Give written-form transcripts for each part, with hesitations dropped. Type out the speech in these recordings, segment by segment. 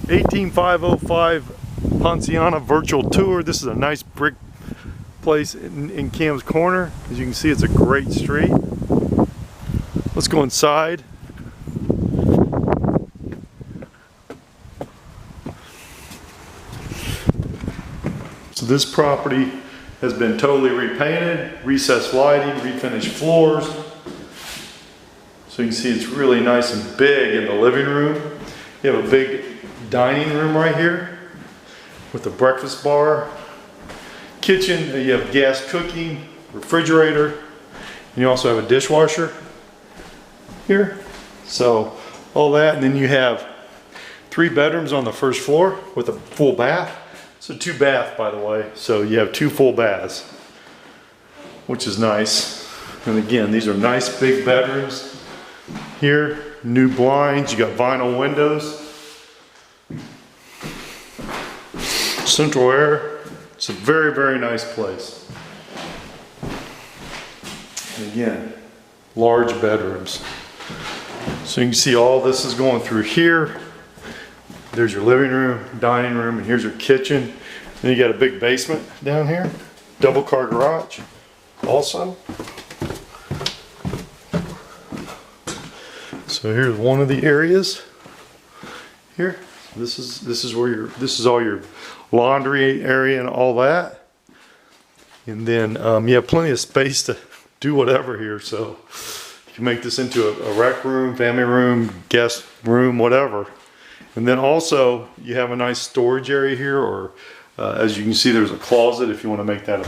18505 Ponciana virtual tour. This is a nice brick place in Cam's Corner. As you can see, it's a great street. Let's go inside. So this property has been totally repainted, recessed lighting, refinished floors. So you can see it's really nice and big in the living room. You have a big dining room right here with a breakfast bar, kitchen. You have gas cooking, refrigerator, and you also have a dishwasher here. So all that, and then you have 3 bedrooms on the first floor with a full bath. So 2 bath, by the way. So you have 2 full baths, which is nice. And again, these are nice big bedrooms. Here, new blinds, you got vinyl windows. Central air. It's a very, very nice place. And again, large bedrooms. So you can see all this is going through here. There's your living room, dining room, and here's your kitchen. Then you got a big basement down here. Double car garage also. So here's one of the areas here. This is all your laundry area and all that. And then you have plenty of space to do whatever here. So you can make this into a rec room, family room, guest room, whatever. And then also you have a nice storage area here, or as you can see, there's a closet if you want to make that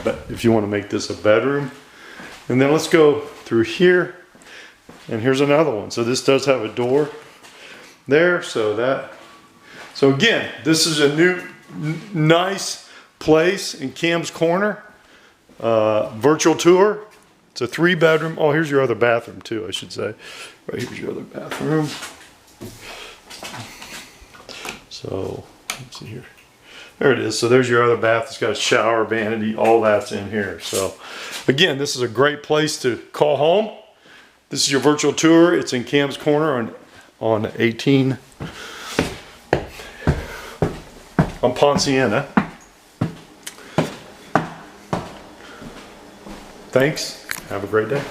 this a bedroom. And then let's go through here, and here's another one. So this does have a door there. So again, this is a new nice place in Cam's Corner. Virtual tour. It's a 3 bedroom. Oh, here's your other bathroom too, I should say. Right here's your other bathroom. So let's see here. There it is. So there's your other bath. It's got a shower, vanity, all that's in here. So again, this is a great place to call home. This is your virtual tour. It's in Cam's Corner on 18 on Ponciana. Thanks. Have a great day.